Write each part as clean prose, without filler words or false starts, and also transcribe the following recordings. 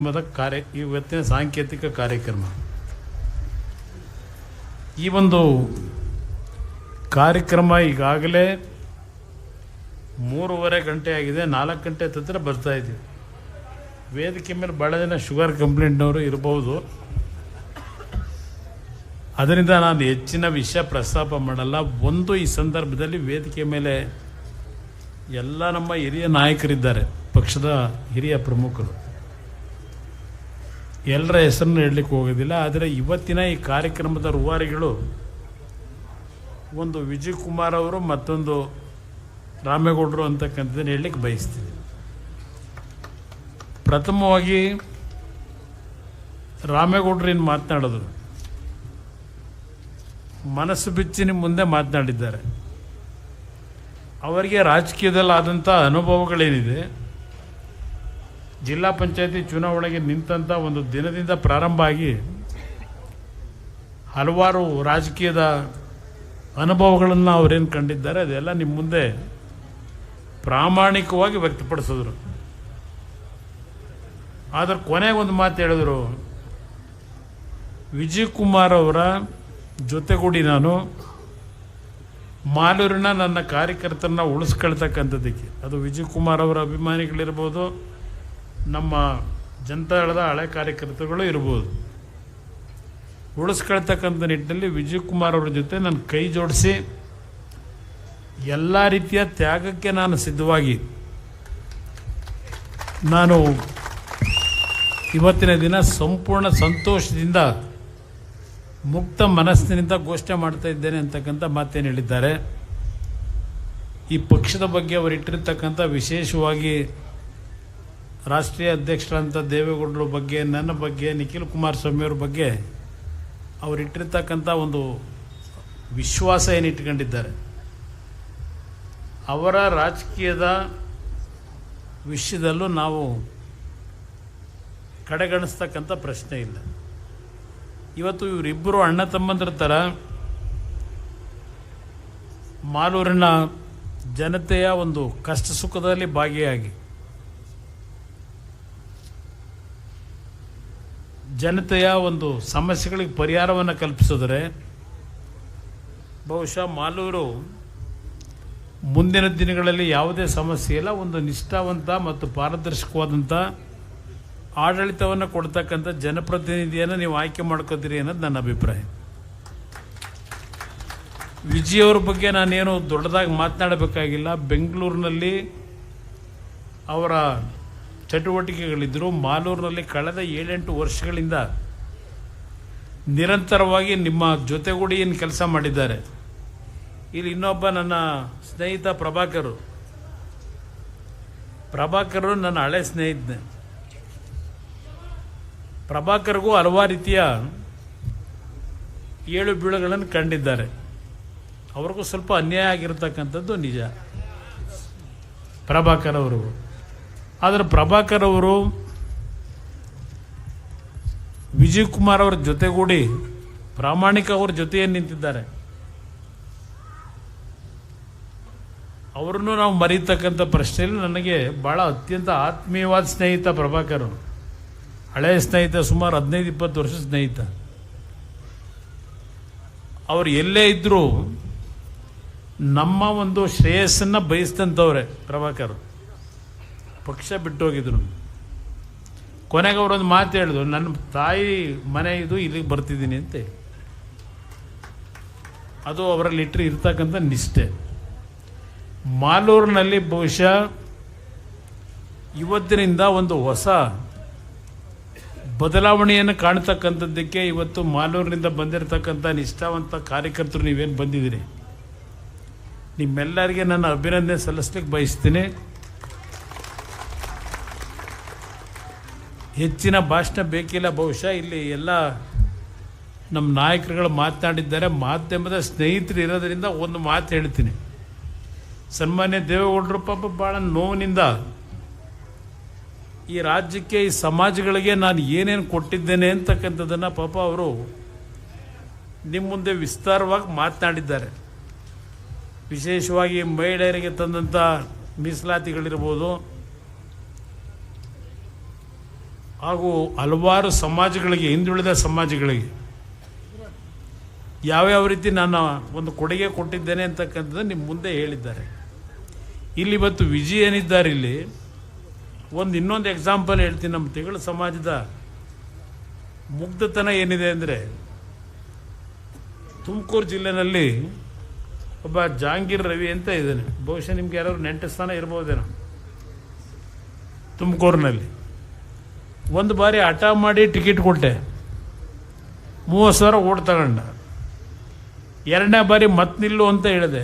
ಇವತ್ತಿನ ಸಾಂಕೇತಿಕ ಕಾರ್ಯಕ್ರಮ. ಈ ಒಂದು ಕಾರ್ಯಕ್ರಮ ಈಗಾಗಲೇ 3:30 ಗಂಟೆ ಆಗಿದೆ. 4 ಗಂಟೆ ಹತ್ತಿರ ಬರ್ತಾ ಇದ್ದೀವಿ. ವೇದಿಕೆ ಮೇಲೆ ಭಾಳ ಜನ ಶುಗರ್ ಕಂಪ್ಲೇಂಟ್ನವರು ಇರಬಹುದು. ಅದರಿಂದ ನಾನು ಹೆಚ್ಚಿನ ವಿಷಯ ಪ್ರಸ್ತಾಪ ಮಾಡಲ್ಲ. ಈ ಸಂದರ್ಭದಲ್ಲಿ ವೇದಿಕೆ ಮೇಲೆ ಎಲ್ಲ ನಮ್ಮ ಹಿರಿಯ ನಾಯಕರಿದ್ದಾರೆ, ಪಕ್ಷದ ಹಿರಿಯ ಪ್ರಮುಖರು. ಎಲ್ಲರ ಹೆಸರನ್ನು ಹೇಳಲಿಕ್ಕೆ ಹೋಗೋದಿಲ್ಲ. ಆದರೆ ಇವತ್ತಿನ ಈ ಕಾರ್ಯಕ್ರಮದ ರೂವಾರಿಗಳು ಒಂದು ವಿಜಯ್ ಕುಮಾರ್ ಅವರು, ಮತ್ತೊಂದು ರಾಮೇಗೌಡರು ಅಂತಕ್ಕಂಥದ್ದನ್ನು ಹೇಳಲಿಕ್ಕೆ ಬಯಸ್ತೀನಿ. ಪ್ರಥಮವಾಗಿ ರಾಮೇಗೌಡರು ಏನು ಮಾತನಾಡಿದ್ರು, ಮನಸ್ಸು ಬಿಚ್ಚಿ ನಿಮ್ಮ ಮುಂದೆ ಮಾತನಾಡಿದ್ದಾರೆ. ಅವರಿಗೆ ರಾಜಕೀಯದಲ್ಲಿ ಆದಂಥ ಅನುಭವಗಳೇನಿದೆ, ಜಿಲ್ಲಾ ಪಂಚಾಯತಿ ಚುನಾವಣೆಗೆ ನಿಂತಂಥ ಒಂದು ದಿನದಿಂದ ಪ್ರಾರಂಭ ಆಗಿ ಹಲವಾರು ರಾಜಕೀಯದ ಅನುಭವಗಳನ್ನು ಅವರೇನು ಕಂಡಿದ್ದಾರೆ ಅದೆಲ್ಲ ನಿಮ್ಮ ಮುಂದೆ ಪ್ರಾಮಾಣಿಕವಾಗಿ ವ್ಯಕ್ತಪಡಿಸಿದ್ರು. ಆದರೆ ಕೊನೆಗೆ ಒಂದು ಮಾತು ಹೇಳಿದ್ರು, ವಿಜಯ್ ಕುಮಾರ್ ಅವರ ಜೊತೆಗೂಡಿ ನಾನು ಮಾಲೂರಿನ ನನ್ನ ಕಾರ್ಯಕರ್ತರನ್ನ ಉಳಿಸ್ಕೊಳ್ತಕ್ಕಂಥದ್ದಕ್ಕೆ, ಅದು ವಿಜಯ್ ಕುಮಾರ್ ಅವರ ಅಭಿಮಾನಿಗಳಿರ್ಬೋದು, ನಮ್ಮ ಜನತಾದಳದ ಹಳೆ ಕಾರ್ಯಕರ್ತರುಗಳು ಇರ್ಬೋದು, ಉಳಿಸ್ಕೊಳ್ತಕ್ಕಂಥ ನಿಟ್ಟಿನಲ್ಲಿ ವಿಜಯ್ ಕುಮಾರ್ ಅವರ ಜೊತೆ ನಾನು ಕೈ ಜೋಡಿಸಿ ಎಲ್ಲ ರೀತಿಯ ತ್ಯಾಗಕ್ಕೆ ನಾನು ಸಿದ್ಧವಾಗಿ ನಾನು ಇವತ್ತಿನ ದಿನ ಸಂಪೂರ್ಣ ಸಂತೋಷದಿಂದ ಮುಕ್ತ ಮನಸ್ಸಿನಿಂದ ಘೋಷಣೆ ಮಾಡ್ತಾ ಇದ್ದೇನೆ ಅಂತಕ್ಕಂಥ ಮಾತೇನು ಹೇಳಿದ್ದಾರೆ. ಈ ಪಕ್ಷದ ಬಗ್ಗೆ ಅವರು ಇಟ್ಟಿರ್ತಕ್ಕಂಥ, ವಿಶೇಷವಾಗಿ ರಾಷ್ಟ್ರೀಯ ಅಧ್ಯಕ್ಷರಂಥ ದೇವೇಗೌಡರ ಬಗ್ಗೆ, ನನ್ನ ಬಗ್ಗೆ, ನಿಖಿಲ್ ಕುಮಾರಸ್ವಾಮಿ ಅವ್ರ ಬಗ್ಗೆ ಅವರಿಟ್ಟಿರ್ತಕ್ಕಂಥ ಒಂದು ವಿಶ್ವಾಸ ಏನು ಇಟ್ಕೊಂಡಿದ್ದಾರೆ, ಅವರ ರಾಜಕೀಯದ ವಿಷಯದಲ್ಲೂ ನಾವು ಕಡೆಗಣಿಸ್ತಕ್ಕಂಥ ಪ್ರಶ್ನೆ ಇಲ್ಲ. ಇವತ್ತು ಇವರಿಬ್ಬರು ಅಣ್ಣ ತಮ್ಮಂದ್ರ ಥರ ಮಾಲೂರಿನ ಜನತೆಯ ಒಂದು ಕಷ್ಟ ಸುಖದಲ್ಲಿ ಭಾಗಿಯಾಗಿ, ಜನತೆಯ ಒಂದು ಸಮಸ್ಯೆಗಳಿಗೆ ಪರಿಹಾರವನ್ನು ಕಲ್ಪಿಸಿದರೆ ಬಹುಶಃ ಮಾಲೂರು ಮುಂದಿನ ದಿನಗಳಲ್ಲಿ ಯಾವುದೇ ಸಮಸ್ಯೆ ಇಲ್ಲ, ಒಂದು ನಿಷ್ಠಾವಂತ ಮತ್ತು ಪಾರದರ್ಶಕವಾದಂಥ ಆಡಳಿತವನ್ನು ಕೊಡ್ತಕ್ಕಂಥ ಜನಪ್ರತಿನಿಧಿಯನ್ನು ನೀವು ಆಯ್ಕೆ ಮಾಡ್ಕೋತೀರಿ ಅನ್ನೋದು ನನ್ನ ಅಭಿಪ್ರಾಯ. ವಿಜಯ್ ಅವ್ರ ಬಗ್ಗೆ ನಾನೇನು ದೊಡ್ಡದಾಗಿ ಮಾತನಾಡಬೇಕಾಗಿಲ್ಲ. ಬೆಂಗಳೂರಿನಲ್ಲಿ ಅವರ ಚಟುವಟಿಕೆಗಳಿದ್ದರು. ಮಾಲೂರಿನಲ್ಲಿ ಕಳೆದ 7-8 ವರ್ಷಗಳಿಂದ ನಿರಂತರವಾಗಿ ನಿಮ್ಮ ಜೊತೆಗೂಡಿ ಏನು ಕೆಲಸ ಮಾಡಿದ್ದಾರೆ. ಇಲ್ಲಿ ಇನ್ನೊಬ್ಬ ನನ್ನ ಸ್ನೇಹಿತ ಪ್ರಭಾಕರ್ ನನ್ನ ಹಳೆ ಸ್ನೇಹಿತನೇ. ಪ್ರಭಾಕರ್ಗೂ ಹಲವಾರು ರೀತಿಯ ಏಳು ಬೀಳುಗಳನ್ನು ಕಂಡಿದ್ದಾರೆ. ಅವ್ರಿಗೂ ಸ್ವಲ್ಪ ಅನ್ಯಾಯ ಆಗಿರತಕ್ಕಂಥದ್ದು ನಿಜ, ಪ್ರಭಾಕರ್ ಅವರು. ಆದರೆ ಪ್ರಭಾಕರ್ ಅವರು ವಿಜಯ್ ಕುಮಾರ್ ಅವರ ಜೊತೆಗೂಡಿ ಪ್ರಾಮಾಣಿಕ ಅವ್ರ ಜೊತೆಯನ್ನು ನಿಂತಿದ್ದಾರೆ. ಅವರನ್ನು ನಾವು ಮರೀತಕ್ಕಂಥ ಪ್ರಶ್ನೆಯಲ್ಲಿ ನನಗೆ ಭಾಳ ಅತ್ಯಂತ ಆತ್ಮೀಯವಾದ ಸ್ನೇಹಿತ ಪ್ರಭಾಕರ್, ಹಳೆಯ ಸ್ನೇಹಿತ, ಸುಮಾರು 15-20 ವರ್ಷ ಸ್ನೇಹಿತ. ಅವರು ಎಲ್ಲೇ ಇದ್ದರೂ ನಮ್ಮ ಒಂದು ಶ್ರೇಯಸ್ಸನ್ನು ಬಯಸಿದಂಥವ್ರೆ ಪ್ರಭಾಕರ್. ಪಕ್ಷ ಬಿಟ್ಟು ಹೋಗಿದ್ರು. ಕೊನೆಗೆ ಅವರೊಂದು ಮಾತು ಹೇಳಿದ್ರು, ನನ್ನ ತಾಯಿ ಮನೆ ಇದು, ಇಲ್ಲಿಗೆ ಬರ್ತಿದ್ದೀನಿ ಅಂತ. ಅದು ಅವರಲ್ಲಿ ಇರ್ತಕ್ಕಂಥ ನಿಷ್ಠೆ. ಮಾಲೂರಿನಲ್ಲಿ ಬಹುಶಃ ಇವತ್ತಿನಿಂದ ಒಂದು ಹೊಸ ಬದಲಾವಣೆಯನ್ನು ಕಾಣ್ತಕ್ಕಂಥದ್ದಕ್ಕೆ ಇವತ್ತು ಮಾಲೂರಿನಿಂದ ಬಂದಿರತಕ್ಕಂಥ ನಿಷ್ಠಾವಂತ ಕಾರ್ಯಕರ್ತರು ನೀವೇನು ಬಂದಿದ್ದೀರಿ, ನಿಮ್ಮೆಲ್ಲರಿಗೆ ನನ್ನ ಅಭಿನಂದನೆ ಸಲ್ಲಿಸ್ಲಿಕ್ಕೆ ಬಯಸ್ತೀನಿ. ಹೆಚ್ಚಿನ ಭಾಷಣ ಬೇಕಿಲ್ಲ. ಬಹುಶಃ ಇಲ್ಲಿ ಎಲ್ಲ ನಮ್ಮ ನಾಯಕರುಗಳು ಮಾತನಾಡಿದ್ದಾರೆ. ಮಾಧ್ಯಮದ ಸ್ನೇಹಿತರು ಇರೋದರಿಂದ ಒಂದು ಮಾತು ಹೇಳ್ತೀನಿ. ಸನ್ಮಾನ್ಯ ದೇವೇಗೌಡರು ಪಾಪ ಭಾಳ ನೋವಿನಿಂದ ಈ ರಾಜ್ಯಕ್ಕೆ, ಈ ಸಮಾಜಗಳಿಗೆ ನಾನು ಏನೇನು ಕೊಟ್ಟಿದ್ದೇನೆ ಅಂತಕ್ಕಂಥದ್ದನ್ನು ಪಾಪ ಅವರು ನಿಮ್ಮ ಮುಂದೆ ವಿಸ್ತಾರವಾಗಿ ಮಾತನಾಡಿದ್ದಾರೆ. ವಿಶೇಷವಾಗಿ ಮಹಿಳೆಯರಿಗೆ ತಂದಂಥ ಮೀಸಲಾತಿಗಳಿರ್ಬೋದು, ಹಾಗೂ ಹಲವಾರು ಸಮಾಜಗಳಿಗೆ, ಹಿಂದುಳಿದ ಸಮಾಜಗಳಿಗೆ ಯಾವ್ಯಾವ ರೀತಿ ನಾನು ಒಂದು ಕೊಡುಗೆ ಕೊಟ್ಟಿದ್ದೇನೆ ಅಂತಕ್ಕಂಥದ್ದು ನಿಮ್ಮ ಮುಂದೆ ಹೇಳಿದ್ದಾರೆ. ಇಲ್ಲಿ ಇವತ್ತು ವಿಜಯ್ ಏನಿದ್ದಾರೆ, ಇಲ್ಲಿ ಇನ್ನೊಂದು ಎಕ್ಸಾಂಪಲ್ ಹೇಳ್ತೀನಿ. ನಮ್ಮ ತಿಗಳ ಸಮಾಜದ ಮುಗ್ಧತನ ಏನಿದೆ ಅಂದರೆ, ತುಮಕೂರು ಜಿಲ್ಲೆನಲ್ಲಿ ಒಬ್ಬ ಜಹಾಂಗೀರ್ ರವಿ ಅಂತ ಇದ್ದಾನೆ. ಬಹುಶಃ ನಿಮ್ಗೆ ಯಾರು ನೆಂಟಸ್ಥಾನ ಇರ್ಬೋದೇನೋ. ತುಮಕೂರಿನಲ್ಲಿ ಒಂದು ಬಾರಿ ಹಠ ಮಾಡಿ ಟಿಕೆಟ್ ಕೊಟ್ಟೆ, 30,000 ಓಟ್ ತಗೊಂಡ. ಎರಡನೇ ಬಾರಿ ಮತ್ತೆ ನಿಲ್ಲು ಅಂತ ಹೇಳಿದೆ.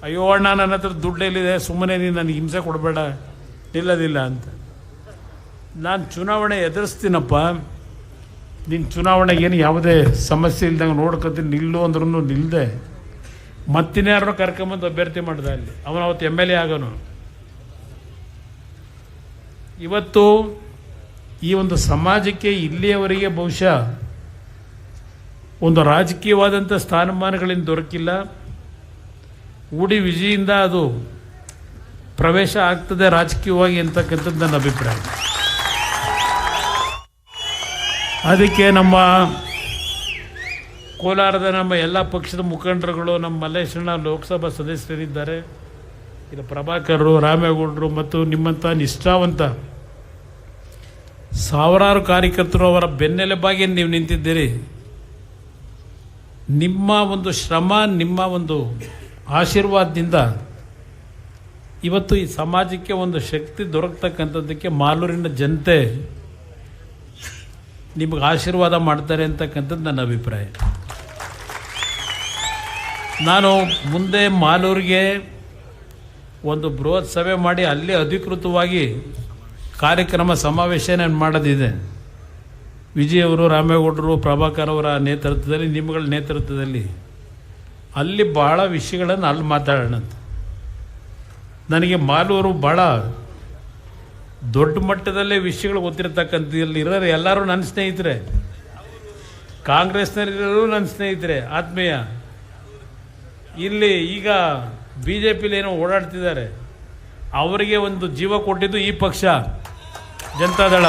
ಅಯ್ಯೋ ಅಣ್ಣ, ನನ್ನ ಹತ್ರ ದುಡ್ಡು ಎಲ್ಲಿದೆ, ಸುಮ್ಮನೆ ನೀನು ನನಗೆ ಹಿಂಸೆ ಕೊಡಬೇಡ, ನಿಲ್ಲೋದಿಲ್ಲ ಅಂತ. ನಾನು ಚುನಾವಣೆ ಎದುರಿಸ್ತೀನಪ್ಪ, ನಿನ್ನ ಚುನಾವಣೆಗೆ ಏನು ಯಾವುದೇ ಸಮಸ್ಯೆ ಇಲ್ದಂಗೆ ನೋಡ್ಕೊತೀನಿ, ನಿಲ್ಲು ಅಂದ್ರೂ ನಿಲ್ಲದೆ ಮತ್ತಿನ್ಯಾರು ಕರ್ಕೊಂಬಂದು ಅಭ್ಯರ್ಥಿ ಮಾಡ್ದ. ಅಲ್ಲಿ ಅವತ್ತು MLA ಆಗೋನು. ಇವತ್ತು ಈ ಒಂದು ಸಮಾಜಕ್ಕೆ ಇಲ್ಲಿಯವರೆಗೆ ಬಹುಶಃ ಒಂದು ರಾಜಕೀಯವಾದಂಥ ಸ್ಥಾನಮಾನಗಳಿಂದ ದೊರಕಿಲ್ಲ. ಊಡಿ ವಿಜಯಿಂದ ಅದು ಪ್ರವೇಶ ಆಗ್ತದೆ ರಾಜಕೀಯವಾಗಿ ಅಂತಕ್ಕಂಥದ್ದು ನನ್ನ ಅಭಿಪ್ರಾಯ. ಅದಕ್ಕೆ ನಮ್ಮ ಕೋಲಾರದ ನಮ್ಮ ಎಲ್ಲ ಪಕ್ಷದ ಮುಖಂಡರುಗಳು, ನಮ್ಮ ಮಲ್ಲೇಶಣ್ಣ ಲೋಕಸಭಾ ಸದಸ್ಯರಿದ್ದಾರೆ, ಇಲ್ಲಿ ಪ್ರಭಾಕರರು, ರಾಮೇಗೌಡರು ಮತ್ತು ನಿಮ್ಮಂಥ ನಿಷ್ಠಾವಂತ ಸಾವಿರಾರು ಕಾರ್ಯಕರ್ತರು ಅವರ ಬೆನ್ನೆಲುಬಾಗಿ ನೀವು ನಿಂತಿದ್ದೀರಿ. ನಿಮ್ಮ ಒಂದು ಶ್ರಮ, ನಿಮ್ಮ ಒಂದು ಆಶೀರ್ವಾದದಿಂದ ಇವತ್ತು ಈ ಸಮಾಜಕ್ಕೆ ಒಂದು ಶಕ್ತಿ ದೊರಕತಕ್ಕಂಥದ್ದಕ್ಕೆ ಮಾಲೂರಿನ ಜನತೆ ನಿಮಗೆ ಆಶೀರ್ವಾದ ಮಾಡ್ತಾರೆ ಅಂತಕ್ಕಂಥದ್ದು ನನ್ನ ಅಭಿಪ್ರಾಯ. ನಾನು ಮುಂದೆ ಮಾಲೂರಿಗೆ ಒಂದು ಬೃಹತ್ ಸಭೆ ಮಾಡಿ ಅಲ್ಲಿ ಅಧಿಕೃತವಾಗಿ ಕಾರ್ಯಕ್ರಮ ಸಮಾವೇಶ ನಾನು ಮಾಡೋದಿದೆ. ವಿಜಯ್ ಅವರು, ರಾಮೇಗೌಡರು, ಪ್ರಭಾಕರ್ ಅವರ ನೇತೃತ್ವದಲ್ಲಿ, ನಿಮ್ಮಗಳ ನೇತೃತ್ವದಲ್ಲಿ ಅಲ್ಲಿ ಭಾಳ ವಿಷಯಗಳನ್ನು ಅಲ್ಲಿ ಮಾತಾಡೋಣ ಅಂತ. ನನಗೆ ಮಾಲೂರು ಭಾಳ ದೊಡ್ಡ ಮಟ್ಟದಲ್ಲೇ ವಿಷಯಗಳು ಗೊತ್ತಿರತಕ್ಕಂಥದ್ದು ಇರೋರು ಎಲ್ಲರೂ ನನ್ನ ಸ್ನೇಹಿತರೆ, ಕಾಂಗ್ರೆಸ್ನಲ್ಲಿರೋರು ನನ್ನ ಸ್ನೇಹಿತರೆ, ಆತ್ಮೀಯ. ಇಲ್ಲಿ ಈಗ BJPಲಿ ಏನೋ ಓಡಾಡ್ತಿದ್ದಾರೆ, ಅವರಿಗೆ ಒಂದು ಜೀವ ಕೊಟ್ಟಿದ್ದು ಈ ಪಕ್ಷ ಜನತಾದಳ.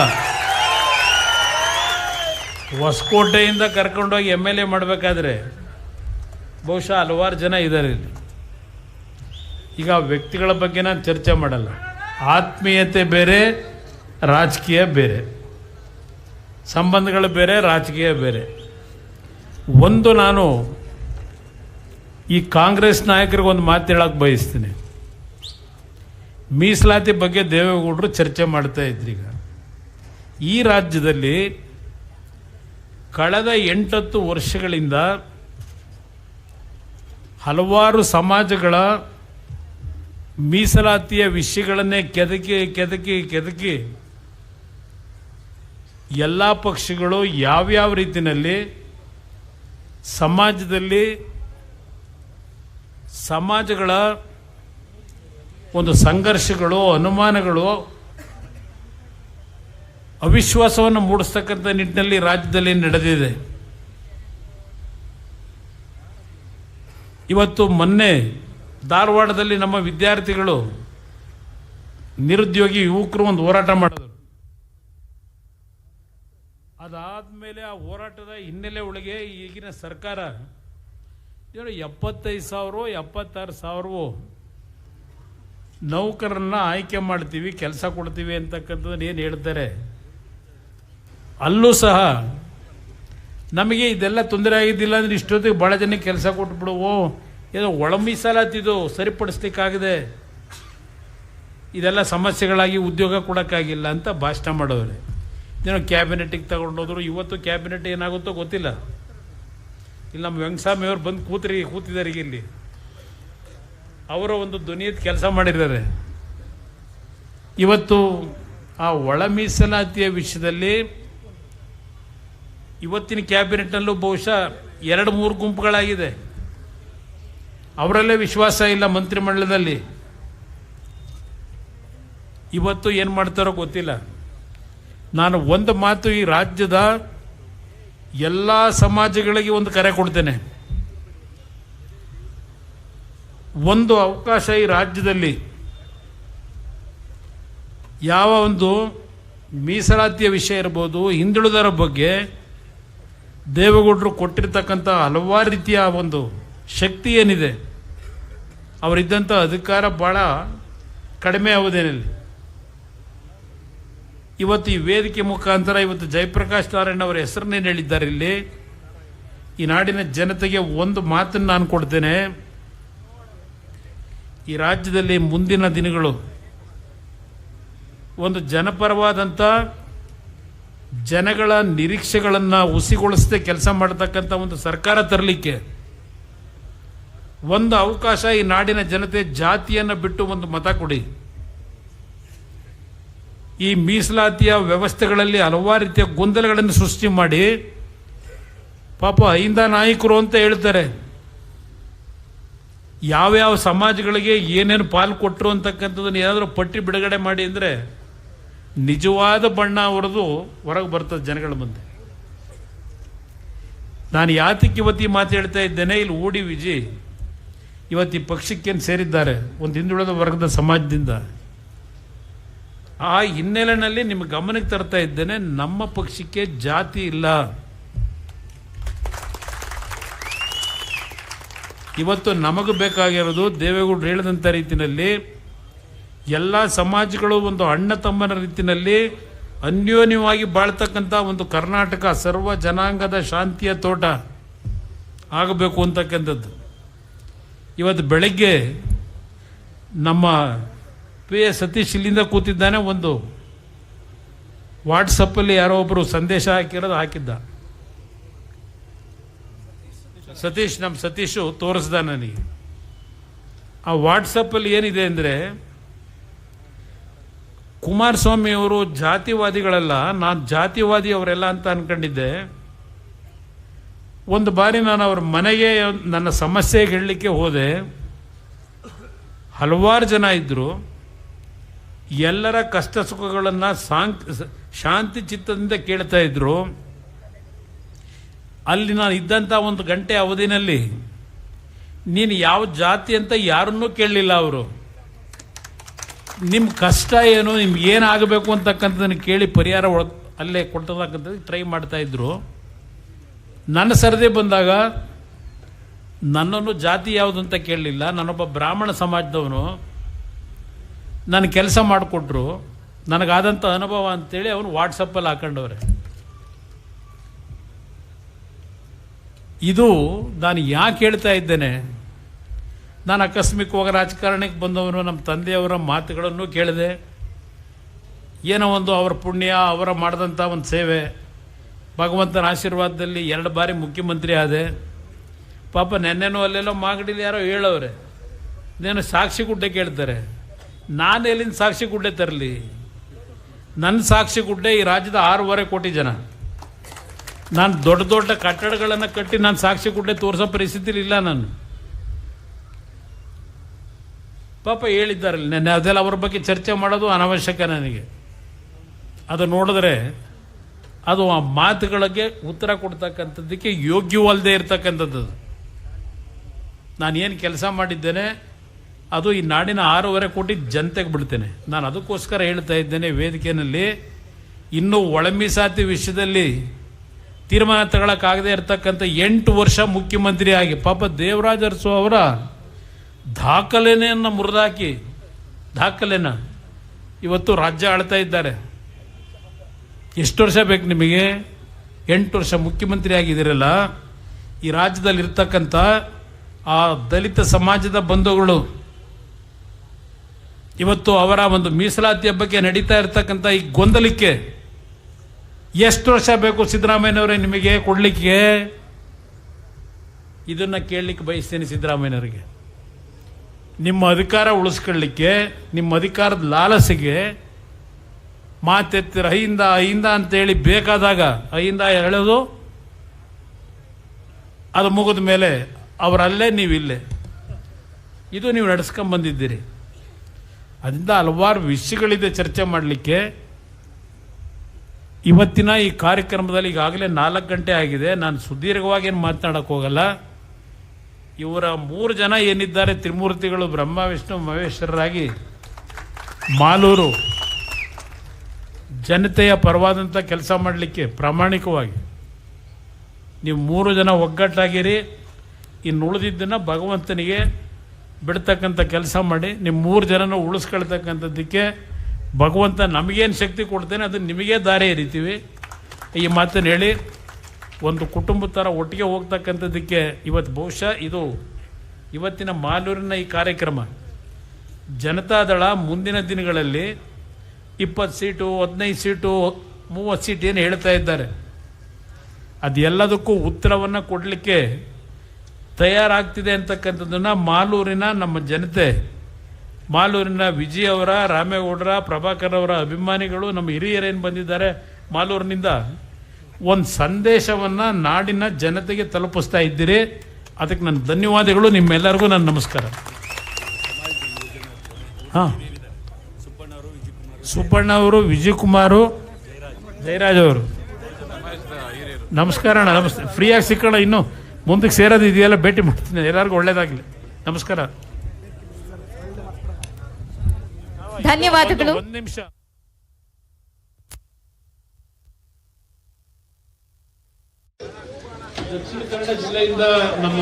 ಹೊಸಕೋಟೆಯಿಂದ ಕರ್ಕೊಂಡೋಗಿ MLA ಮಾಡಬೇಕಾದ್ರೆ ಬಹುಶಃ ಹಲವಾರು ಜನ ಇದ್ದಾರೆ ಇಲ್ಲಿ. ಈಗ ವ್ಯಕ್ತಿಗಳ ಬಗ್ಗೆ ನಾನು ಚರ್ಚೆ ಮಾಡಲ್ಲ. ಆತ್ಮೀಯತೆ ಬೇರೆ, ರಾಜಕೀಯ ಬೇರೆ, ಸಂಬಂಧಗಳು ಬೇರೆ, ರಾಜಕೀಯ ಬೇರೆ. ಒಂದು ನಾನು ಈ ಕಾಂಗ್ರೆಸ್ ನಾಯಕರಿಗೆ ಒಂದು ಮಾತು ಹೇಳಕ್ಕೆ ಬಯಸ್ತೀನಿ. ಮೀಸಲಾತಿ ಬಗ್ಗೆ ದೇವೇಗೌಡರು ಚರ್ಚೆ ಮಾಡ್ತಾ ಇದ್ರೀಗ. ಈ ರಾಜ್ಯದಲ್ಲಿ ಕಳೆದ 8-10 ವರ್ಷಗಳಿಂದ ಹಲವಾರು ಸಮಾಜಗಳ ಮೀಸಲಾತಿಯ ವಿಷಯಗಳನ್ನೇ ಕೆದಕಿ ಎಲ್ಲ ಪಕ್ಷಗಳು ಯಾವ್ಯಾವ ರೀತಿಯಲ್ಲಿ ಸಮಾಜಗಳ ಒಂದು ಸಂಘರ್ಷಗಳು, ಅನುಮಾನಗಳು, ಅವಿಶ್ವಾಸವನ್ನು ಮೂಡಿಸ್ತಕ್ಕಂಥ ನಿಟ್ಟಿನಲ್ಲಿ ರಾಜ್ಯದಲ್ಲಿ ನಡೆದಿದೆ. ಇವತ್ತು ಮೊನ್ನೆ ಧಾರವಾಡದಲ್ಲಿ ನಮ್ಮ ವಿದ್ಯಾರ್ಥಿಗಳು, ನಿರುದ್ಯೋಗಿ ಯುವಕರು ಒಂದು ಹೋರಾಟ ಮಾಡಿದರು. ಅದಾದಮೇಲೆ ಆ ಹೋರಾಟದ ಹಿನ್ನೆಲೆ ಒಳಗೆ ಈಗಿನ ಸರ್ಕಾರ 75,000 76,000 ನೌಕರರನ್ನ ಆಯ್ಕೆ ಮಾಡ್ತೀವಿ, ಕೆಲಸ ಕೊಡ್ತೀವಿ ಅಂತಕ್ಕಂಥದ್ದನ್ನು ಏನು ಹೇಳ್ತಾರೆ, ಅಲ್ಲೂ ಸಹ ನಮಗೆ ಇದೆಲ್ಲ ತೊಂದರೆ ಆಗಿದ್ದಿಲ್ಲ ಅಂದರೆ ಇಷ್ಟೊತ್ತಿಗೆ ಭಾಳ ಜನಕ್ಕೆ ಕೆಲಸ ಕೊಟ್ಬಿಡುವು, ಏನೋ ಒಳ ಮೀಸಲಾತಿದು ಸರಿಪಡಿಸ್ಲಿಕ್ಕಾಗದೆ, ಇದೆಲ್ಲ ಸಮಸ್ಯೆಗಳಾಗಿ ಉದ್ಯೋಗ ಕೊಡೋಕ್ಕಾಗಿಲ್ಲ ಅಂತ ಭಾಷಣ ಮಾಡೋರು. ಏನೋ ಕ್ಯಾಬಿನೆಟ್ಟಿಗೆ ತಗೊಂಡೋದ್ರು. ಇವತ್ತು ಕ್ಯಾಬಿನೆಟ್ ಏನಾಗುತ್ತೋ ಗೊತ್ತಿಲ್ಲ. ಇಲ್ಲಿ ನಮ್ಮ ವೆಂಕಟಸ್ವಾಮಿ ಅವರು ಬಂದು ಕೂತಿದ್ದಾರೆ ಈಗ ಇಲ್ಲಿ. ಅವರ ಒಂದು ಧ್ವನಿಯತ್ ಕೆಲಸ ಮಾಡಿದ್ದಾರೆ. ಇವತ್ತು ಆ ಒಳ ಮೀಸಲಾತಿಯ ವಿಷಯದಲ್ಲಿ ಇವತ್ತಿನ ಕ್ಯಾಬಿನೆಟ್ನಲ್ಲೂ ಬಹುಶಃ 2-3 ಗುಂಪುಗಳಾಗಿದೆ. ಅವರಲ್ಲೇ ವಿಶ್ವಾಸ ಇಲ್ಲ ಮಂತ್ರಿಮಂಡಲದಲ್ಲಿ. ಇವತ್ತು ಏನು ಮಾಡ್ತಾರೋ ಗೊತ್ತಿಲ್ಲ. ನಾನು ಒಂದು ಮಾತು ಈ ರಾಜ್ಯದ ಎಲ್ಲ ಸಮಾಜಗಳಿಗೆ ಒಂದು ಕರೆ ಕೊಡ್ತೇನೆ. ಒಂದು ಅವಕಾಶ ಈ ರಾಜ್ಯದಲ್ಲಿ ಯಾವ ಒಂದು ಮೀಸಲಾತಿಯ ವಿಷಯ ಇರ್ಬೋದು, ಹಿಂದುಳಿದರ ಬಗ್ಗೆ ದೇವೇಗೌಡರು ಕೊಟ್ಟಿರ್ತಕ್ಕಂಥ ಹಲವಾರು ರೀತಿಯ ಒಂದು ಶಕ್ತಿ ಏನಿದೆ, ಅವರಿದ್ದಂಥ ಅಧಿಕಾರ ಭಾಳ ಕಡಿಮೆ ಅವಧಿಯಲ್ಲಿ ಇವತ್ತು ಈ ವೇದಿಕೆ ಮುಖಾಂತರ ಇವತ್ತು ಜಯಪ್ರಕಾಶ್ ನಾರಾಯಣ್ ಅವರ ಹೆಸರನ್ನೇನು ಹೇಳಿದ್ದಾರೆ ಇಲ್ಲಿ, ಈ ನಾಡಿನ ಜನತೆಗೆ ಒಂದು ಮಾತನ್ನು ನಾನು ಕೊಡ್ತೇನೆ. ಈ ರಾಜ್ಯದಲ್ಲಿ ಮುಂದಿನ ದಿನಗಳು ಒಂದು ಜನಪರವಾದಂಥ ಜನಗಳ ನಿರೀಕ್ಷೆಗಳನ್ನು ಹುಸಿಗೊಳಿಸದೆ ಕೆಲಸ ಮಾಡತಕ್ಕಂಥ ಒಂದು ಸರ್ಕಾರ ತರಲಿಕ್ಕೆ ಒಂದು ಅವಕಾಶ ಈ ನಾಡಿನ ಜನತೆ ಜಾತಿಯನ್ನು ಬಿಟ್ಟು ಒಂದು ಮತ ಕೊಡಿ. ಈ ಮೀಸಲಾತಿಯ ವ್ಯವಸ್ಥೆಗಳಲ್ಲಿ ಹಲವಾರು ರೀತಿಯ ಗೊಂದಲಗಳನ್ನು ಸೃಷ್ಟಿ ಮಾಡಿ ಪಾಪ ಅಹಿಂದ ನಾಯಕರು ಅಂತ ಹೇಳ್ತಾರೆ. ಯಾವ್ಯಾವ ಸಮಾಜಗಳಿಗೆ ಏನೇನು ಪಾಲು ಕೊಟ್ಟರು ಅಂತಕ್ಕಂಥದ್ದನ್ನು ಏನಾದರೂ ಪಟ್ಟಿ ಬಿಡುಗಡೆ ಮಾಡಿ ಅಂದರೆ ನಿಜವಾದ ಬಣ್ಣ ಹೊರದು ಹೊರಗೆ ಬರ್ತದೆ ಜನಗಳ ಮುಂದೆ. ನಾನು ಯಾತಕ್ಕೆ ಇವತ್ತು ಈ ಮಾತು ಹೇಳ್ತಾ ಇದ್ದೇನೆ, ಇಲ್ಲಿ ಓಡಿ ವಿಜಯ್ ಇವತ್ತು ಈ ಪಕ್ಷಕ್ಕೇನು ಸೇರಿದ್ದಾರೆ ಒಂದು ಹಿಂದುಳಿದ ವರ್ಗದ ಸಮಾಜದಿಂದ. ಆ ಹಿನ್ನೆಲೆಯಲ್ಲಿ ನಿಮ್ಮ ಗಮನಕ್ಕೆ ತರ್ತಾ ಇದ್ದೇನೆ, ನಮ್ಮ ಪಕ್ಷಕ್ಕೆ ಜಾತಿ ಇಲ್ಲ. ಇವತ್ತು ನಮಗೆ ಬೇಕಾಗಿರೋದು ದೇವೇಗೌಡರು ಹೇಳಿದಂಥ ರೀತಿಯಲ್ಲಿ ಎಲ್ಲ ಸಮಾಜಗಳು ಒಂದು ಅಣ್ಣ ತಮ್ಮನ ರೀತಿಯಲ್ಲಿ ಅನ್ಯೋನ್ಯವಾಗಿ ಬಾಳ್ತಕ್ಕಂಥ ಒಂದು ಕರ್ನಾಟಕ ಸರ್ವ ಜನಾಂಗದ ಶಾಂತಿಯ ತೋಟ ಆಗಬೇಕು ಅಂತಕ್ಕಂಥದ್ದು. ಇವತ್ತು ಬೆಳಗ್ಗೆ ನಮ್ಮ ಪಿ ಎ ಸತೀಶ್ ಇಲ್ಲಿಂದ ಕೂತಿದ್ದಾನೆ, ಒಂದು ವಾಟ್ಸಪ್ಪಲ್ಲಿ ಯಾರೋ ಒಬ್ಬರು ಸಂದೇಶ ಹಾಕಿದ್ದ. ಸತೀಶ್, ನಮ್ಮ ಸತೀಶು ತೋರಿಸ್ದ ನನಗೆ. ಆ ವಾಟ್ಸಪ್ಪಲ್ಲಿ ಏನಿದೆ ಅಂದರೆ, ಕುಮಾರಸ್ವಾಮಿ ಅವರು ಜಾತಿವಾದಿಗಳಲ್ಲ, ನಾನು ಜಾತಿವಾದಿ ಅವರೆಲ್ಲ ಅಂತ ಅನ್ಕೊಂಡಿದ್ದೆ. ಒಂದು ಬಾರಿ ನಾನು ಅವ್ರ ಮನೆಗೆ ನನ್ನ ಸಮಸ್ಯೆ ಹೇಳಲಿಕ್ಕೆ ಹೋದೆ. ಹಲವಾರು ಜನ ಇದ್ದರು. ಎಲ್ಲರ ಕಷ್ಟ ಸುಖಗಳನ್ನು ಶಾಂತಿ ಚಿತ್ತದಿಂದ ಕೇಳ್ತಾ ಇದ್ರು. ಅಲ್ಲಿ ನಾನು ಇದ್ದಂಥ ಒಂದು ಗಂಟೆ ಅವಧಿನಲ್ಲಿ ನೀನು ಯಾವ ಜಾತಿ ಅಂತ ಯಾರನ್ನೂ ಕೇಳಲಿಲ್ಲ. ಅವರು ನಿಮ್ಮ ಕಷ್ಟ ಏನು, ನಿಮ್ಗೆ ಏನಾಗಬೇಕು ಅಂತಕ್ಕಂಥದ್ದನ್ನು ಕೇಳಿ ಪರಿಹಾರ ಅಲ್ಲೇ ಕೊಟ್ಟತಕ್ಕಂಥದ್ದು ಟ್ರೈ ಮಾಡ್ತಾ ಇದ್ರು. ನನ್ನ ಸರದಿ ಬಂದಾಗ ನನ್ನನ್ನು ಜಾತಿ ಯಾವುದು ಅಂತ ಕೇಳಲಿಲ್ಲ. ನಾನೊಬ್ಬ ಬ್ರಾಹ್ಮಣ ಸಮಾಜದವನು, ನನ್ನ ಕೆಲಸ ಮಾಡಿಕೊಟ್ರು, ನನಗಾದಂಥ ಅನುಭವ ಅಂತೇಳಿ ಅವನು ವಾಟ್ಸಪ್ಪಲ್ಲಿ ಹಾಕೊಂಡವ್ರೆ. ಇದು ನಾನು ಯಾಕೆ ಹೇಳ್ತಾ ಇದ್ದೇನೆ, ನಾನು ಆಕಸ್ಮಿಕವಾಗಿ ರಾಜಕಾರಣಕ್ಕೆ ಬಂದವನು, ನಮ್ಮ ತಂದೆಯವರ ಮಾತುಗಳನ್ನು ಕೇಳಿದೆ. ಏನೋ ಒಂದು ಅವರ ಪುಣ್ಯ, ಅವರ ಮಾಡಿದಂಥ ಒಂದು ಸೇವೆ, ಭಗವಂತನ ಆಶೀರ್ವಾದದಲ್ಲಿ 2 ಬಾರಿ ಮುಖ್ಯಮಂತ್ರಿ ಆದೆ. ಪಾಪ ನೆನ್ನೆನೋ ಅಲ್ಲೆಲ್ಲೋ ಮಾಗಡಿಲಿ ಯಾರೋ ಹೇಳವ್ರೆ, ನೇನು ಸಾಕ್ಷಿ ಗುಡ್ಡೆ ಕೇಳ್ತಾರೆ. ನಾನು ಎಲ್ಲಿಂದ ಸಾಕ್ಷಿ ಗುಡ್ಡೆ ತರಲಿ? ನನ್ನ ಸಾಕ್ಷಿ ಗುಡ್ಡೆ ಈ ರಾಜ್ಯದ 6.5 ಕೋಟಿ ಜನ. ನಾನು ದೊಡ್ಡ ದೊಡ್ಡ ಕಟ್ಟಡಗಳನ್ನು ಕಟ್ಟಿ ನಾನು ಸಾಕ್ಷಿ ಗುಡ್ಡೆ ತೋರಿಸೋ ಪರಿಸ್ಥಿತಿಲಿ ಇಲ್ಲ ನಾನು. ಪಾಪ ಹೇಳಿದ್ದಾರಲ್ಲ ನೆನ್ನೆ, ಅದೆಲ್ಲ ಅವ್ರ ಬಗ್ಗೆ ಚರ್ಚೆ ಮಾಡೋದು ಅನವಶ್ಯಕ ನನಗೆ. ಅದು ನೋಡಿದ್ರೆ ಅದು ಆ ಮಾತುಗಳಿಗೆ ಉತ್ತರ ಕೊಡ್ತಕ್ಕಂಥದ್ದಕ್ಕೆ ಯೋಗ್ಯವಲ್ಲದೆ ಇರ್ತಕ್ಕಂಥದ್ದು. ನಾನೇನು ಕೆಲಸ ಮಾಡಿದ್ದೇನೆ ಅದು ಈ ನಾಡಿನ 6.5 ಕೋಟಿ ಜನತೆಗೆ ಬಿಡ್ತೇನೆ. ನಾನು ಅದಕ್ಕೋಸ್ಕರ ಹೇಳ್ತಾ ಇದ್ದೇನೆ ವೇದಿಕೆಯಲ್ಲಿ, ಇನ್ನೂ ಒಳ ಮೀಸಲಾತಿ ವಿಷಯದಲ್ಲಿ ತೀರ್ಮಾನ ತಗೊಳಕ್ಕಾಗದೇ ಇರತಕ್ಕಂಥ 8 ವರ್ಷ ಮುಖ್ಯಮಂತ್ರಿ ಆಗಿ ಪಾಪ ದೇವರಾಜ ಅರಸು ಅವರ ದಾಖಲೆಯನ್ನು ಮುರಿದಾಕಿ ಇವತ್ತು ರಾಜ್ಯ ಆಳ್ತಾ ಇದ್ದಾರೆ. ಎಷ್ಟು ವರ್ಷ ಬೇಕು ನಿಮಗೆ? 8 ವರ್ಷ ಮುಖ್ಯಮಂತ್ರಿ ಆಗಿದ್ದೀರಲ್ಲ. ಈ ರಾಜ್ಯದಲ್ಲಿ ಇರ್ತಕ್ಕಂಥ ಆ ದಲಿತ ಸಮಾಜದ ಬಂಧುಗಳು ಇವತ್ತು ಅವರ ಒಂದು ಮೀಸಲಾತಿಯ ಬಗ್ಗೆ ನಡೀತಾ ಇರ್ತಕ್ಕಂಥ ಈ ಗೊಂದಲಕ್ಕೆ ಎಷ್ಟು ವರ್ಷ ಬೇಕು ಸಿದ್ದರಾಮಯ್ಯನವರೇ ನಿಮಗೆ ಕೊಡಲಿಕ್ಕೆ? ಇದನ್ನು ಕೇಳಲಿಕ್ಕೆ ಬಯಸ್ತೇನೆ ಸಿದ್ದರಾಮಯ್ಯನವರಿಗೆ. ನಿಮ್ಮ ಅಧಿಕಾರ ಉಳಿಸ್ಕೊಳ್ಳಿಕ್ಕೆ, ನಿಮ್ಮ ಅಧಿಕಾರದ ಲಾಲಸೆಗೆ ಮಾತೆತ್ತಿರ ಅಹಿಂದ ಅಂತೇಳಿ ಬೇಕಾದಾಗ ಅಹಿಂದ ಹೇಳೋದು, ಅದು ಮುಗಿದ ಮೇಲೆ ಅವರಲ್ಲೇ ನೀವಿಲ್ಲೇ, ಇದು ನೀವು ನಡೆಸ್ಕೊಂಬಂದಿದ್ದೀರಿ. ಅದರಿಂದ ಹಲವಾರು ವಿಷಯಗಳಿದೆ ಚರ್ಚೆ ಮಾಡಲಿಕ್ಕೆ. ಇವತ್ತಿನ ಈ ಕಾರ್ಯಕ್ರಮದಲ್ಲಿ ಈಗಾಗಲೇ 4 ಗಂಟೆ ಆಗಿದೆ. ನಾನು ಸುದೀರ್ಘವಾಗಿ ಏನು ಮಾತನಾಡಕ್ಕೆ ಹೋಗಲ್ಲ. ಇವರ 3 ಜನ ಏನಿದ್ದಾರೆ ತ್ರಿಮೂರ್ತಿಗಳು, ಬ್ರಹ್ಮ ವಿಷ್ಣು ಮಹೇಶ್ವರರಾಗಿ ಮಾಲೂರು ಜನತೆಯ ಪರವಾದಂಥ ಕೆಲಸ ಮಾಡಲಿಕ್ಕೆ ಪ್ರಾಮಾಣಿಕವಾಗಿ ನೀವು 3 ಜನ ಒಗ್ಗಟ್ಟಾಗಿರಿ. ಇನ್ನು ಉಳಿದಿದ್ದನ್ನು ಭಗವಂತನಿಗೆ ಬಿಡ್ತಕ್ಕಂಥ ಕೆಲಸ ಮಾಡಿ ನಿಮ್ಮ 3 ಜನನ ಉಳಿಸ್ಕೊಳ್ತಕ್ಕಂಥದ್ದಕ್ಕೆ ಭಗವಂತ ನಮಗೇನು ಶಕ್ತಿ ಕೊಡ್ತೇನೆ ಅದನ್ನು ನಿಮಗೇ ದಾರಿ ಎರಿತೀವಿ. ಈ ಮಾತನ್ನು ಹೇಳಿ ಒಂದು ಕುಟುಂಬ ಥರ ಒಟ್ಟಿಗೆ ಹೋಗ್ತಕ್ಕಂಥದ್ದಕ್ಕೆ ಇವತ್ತು ಬಹುಶಃ ಇದು ಇವತ್ತಿನ ಮಾಲೂರಿನ ಈ ಕಾರ್ಯಕ್ರಮ ಜನತಾದಳ ಮುಂದಿನ ದಿನಗಳಲ್ಲಿ 20 ಸೀಟು 15 ಸೀಟು 30 ಸೀಟ್ ಏನು ಹೇಳ್ತಾ ಇದ್ದಾರೆ ಅದೆಲ್ಲದಕ್ಕೂ ಉತ್ತರವನ್ನು ಕೊಡಲಿಕ್ಕೆ ತಯಾರಾಗ್ತಿದೆ ಅಂತಕ್ಕಂಥದ್ದನ್ನು ಮಾಲೂರಿನ ನಮ್ಮ ಜನತೆ, ಮಾಲೂರಿನ ವಿಜಯ್ ಅವರ, ರಾಮೇಗೌಡರ, ಪ್ರಭಾಕರ್ ಅವರ ಅಭಿಮಾನಿಗಳು, ನಮ್ಮ ಹಿರಿಯರೇನು ಬಂದಿದ್ದಾರೆ ಮಾಲೂರಿನಿಂದ ಒಂದು ಸಂದೇಶವನ್ನು ನಾಡಿನ ಜನತೆಗೆ ತಲುಪಿಸ್ತಾ ಇದ್ದೀರಿ. ಅದಕ್ಕೆ ನನ್ನ ಧನ್ಯವಾದಗಳು. ನಿಮ್ಮೆಲ್ಲರಿಗೂ ನನ್ನ ನಮಸ್ಕಾರ. ಹಾಂ, ಸುಬ್ಬಣ್ಣ ಅವರು, ವಿಜಯ್ ಕುಮಾರು, ಜಯರಾಜ್ ಅವರು ನಮಸ್ಕಾರ ಅಣ್ಣ. ನಮಸ್ತೆ. ಫ್ರೀಯಾಗಿ ಸಿಕ್ಕೋಣ. ಇನ್ನು ಮುಂದಕ್ಕೆ ಸೇರೋದು ಇದೆಯಲ್ಲ, ಭೇಟಿ ಮಾಡ್ತೀನಿ. ಎಲ್ಲರಿಗೂ ಒಳ್ಳೇದಾಗಲಿ. ನಮಸ್ಕಾರ. ಧನ್ಯವಾದಗಳು. ಒಂದು ನಿಮಿಷ. ದಕ್ಷಿಣ ಕನ್ನಡ ಜಿಲ್ಲೆಯಿಂದ ನಮ್ಮ